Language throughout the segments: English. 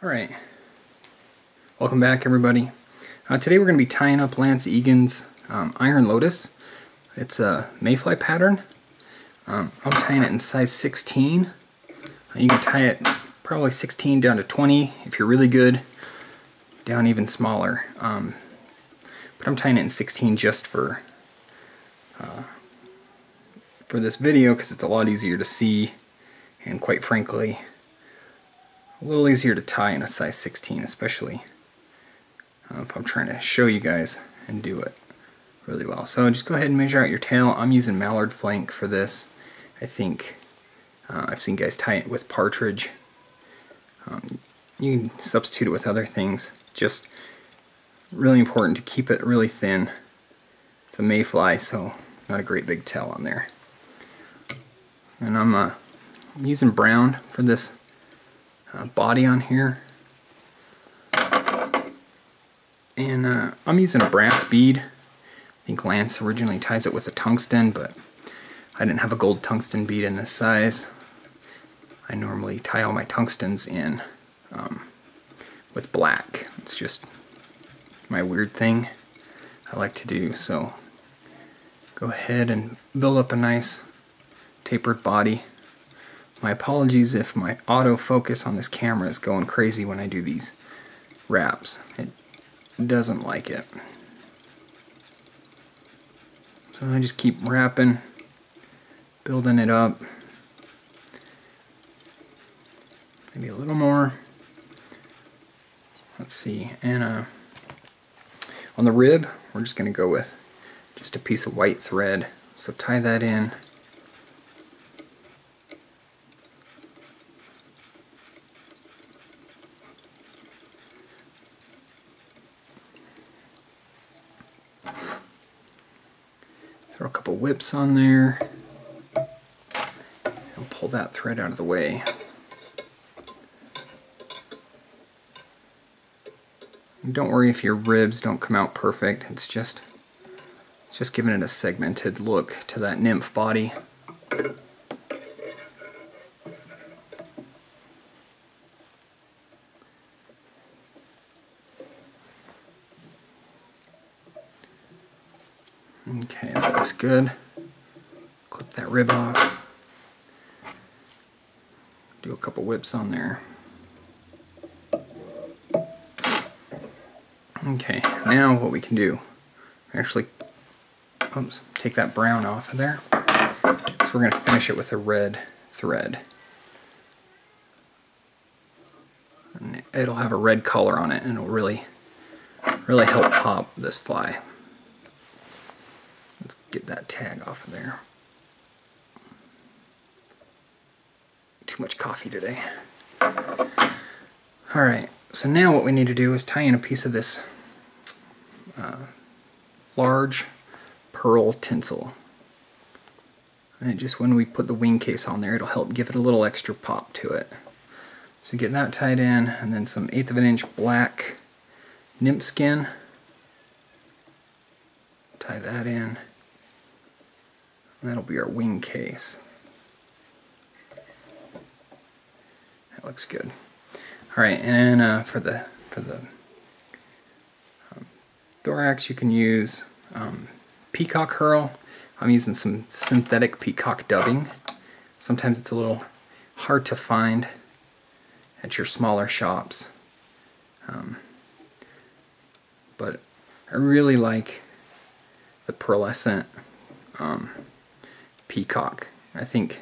Alright, welcome back everybody. Today we're going to be tying up Lance Egan's Iron Lotus. It's a Mayfly pattern. I'm tying it in size 16. You can tie it probably 16 down to 20 if you're really good, down even smaller. But I'm tying it in 16 just for this video because it's a lot easier to see, and quite frankly a little easier to tie in a size 16, especially if I'm trying to show you guys and do it really well. So just go ahead and measure out your tail. I'm using mallard flank for this. I think I've seen guys tie it with partridge. You can substitute it with other things. Just really important to keep it really thin. It's a Mayfly, so not a great big tail on there. And I'm using brown for this body on here, and I'm using a brass bead. I think Lance originally ties it with a tungsten, but I didn't have a gold tungsten bead in this size. I normally tie all my tungstens in with black. It's just my weird thing I like to do. So go ahead and build up a nice tapered body. My apologies if my autofocus on this camera is going crazy when I do these wraps. It doesn't like it. So I just keep wrapping, building it up. Maybe a little more. Let's see. And on the rib, we're just going to go with just a piece of white thread. So tie that in. Throw a couple whips on there, and pull that thread out of the way. And don't worry if your ribs don't come out perfect. It's just giving it a segmented look to that nymph body. Okay, that looks good. Clip that rib off. Do a couple whips on there. Okay, now what we can do, actually, take that brown off of there. So we're going to finish it with a red thread. And it'll have a red color on it, and it'll really help pop this fly. Let's get that tag off of there. Too much coffee today. Alright, so now what we need to do is tie in a piece of this large pearl tinsel. And just when we put the wing case on there, it'll help give it a little extra pop to it. So get that tied in, and then some 1/8 of an inch black nymph skin. Tie that in. That'll be our wing case. That looks good. All right, and for the thorax, you can use peacock herl. I'm using some synthetic peacock dubbing. Sometimes it's a little hard to find at your smaller shops, but I really like the pearlescent peacock. I think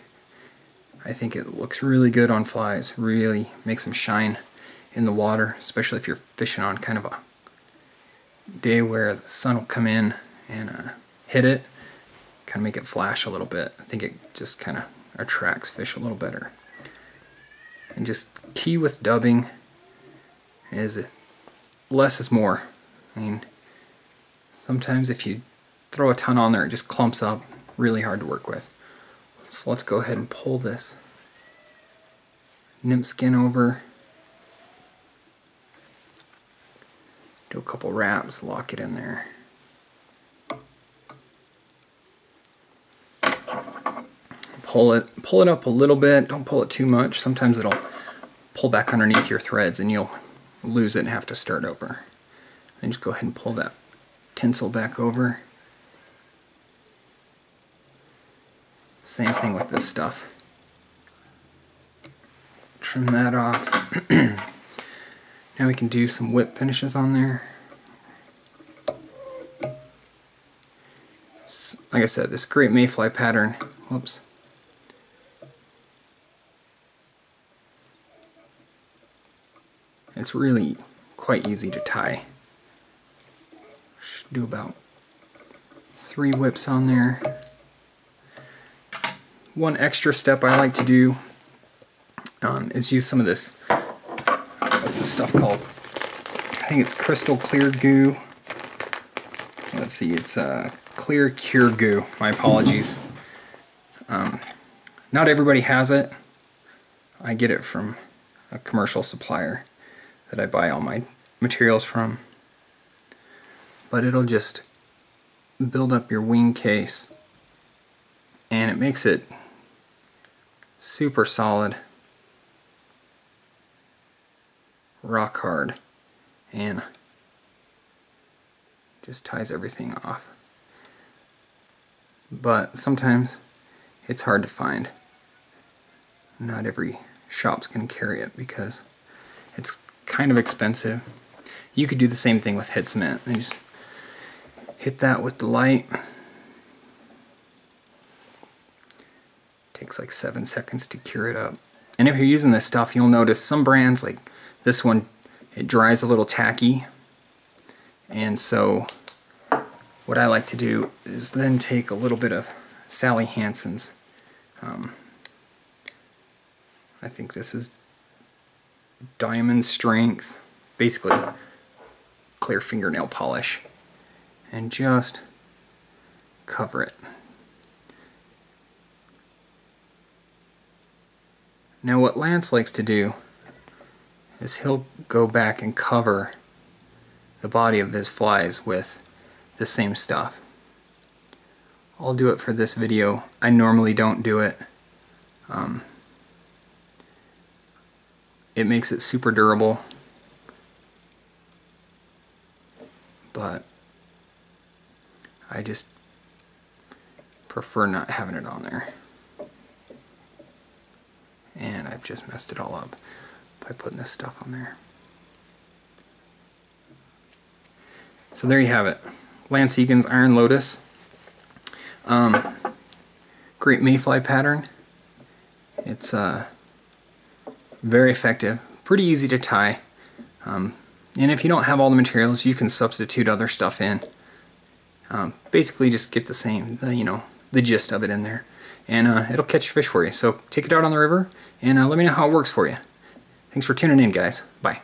it looks really good on flies. Really makes them shine in the water, especially if you're fishing on kind of a day where the sun will come in and hit it, kind of make it flash a little bit. I think it just kind of attracts fish a little better. And just key with dubbing is less is more. I mean, sometimes if you throw a ton on there, it just clumps up, really hard to work with. So let's go ahead and pull this nymph skin over. Do a couple wraps, lock it in there. Pull it up a little bit, don't pull it too much. Sometimes it'll pull back underneath your threads and you'll lose it and have to start over. Then just go ahead and pull that tinsel back over. Same thing with this stuff. Trim that off. Now we can do some whip finishes on there. Like I said, this great Mayfly pattern. Whoops. It's really quite easy to tie. Should do about 3 whips on there. One extra step I like to do is use some of this, what's this stuff called? I think it's crystal clear goo. Let's see, it's clear cure goo. My apologies. Not everybody has it. I get it from a commercial supplier that I buy all my materials from. But it'll just build up your wing case and it makes it super solid, rock hard, and just ties everything off. But sometimes it's hard to find. Not every shop's going to carry it because it's kind of expensive. You could do the same thing with head cement and just hit that with the light. Takes like 7 seconds to cure it up. And if you're using this stuff, you'll notice some brands, like this one, it dries a little tacky. And so what I like to do is then take a little bit of Sally Hansen's, I think this is Diamond Strength, basically clear fingernail polish, and just cover it. Now what Lance likes to do is he'll go back and cover the body of his flies with the same stuff. I'll do it for this video. I normally don't do it. It makes it super durable, but I just prefer not having it on there. And I've just messed it all up by putting this stuff on there. So there you have it. Lance Egan's Iron Lotus. Great Mayfly pattern. It's very effective, pretty easy to tie. And if you don't have all the materials, you can substitute other stuff in. Basically just get the same, the gist of it in there. And it'll catch fish for you. So take it out on the river and let me know how it works for you. Thanks for tuning in, guys. Bye.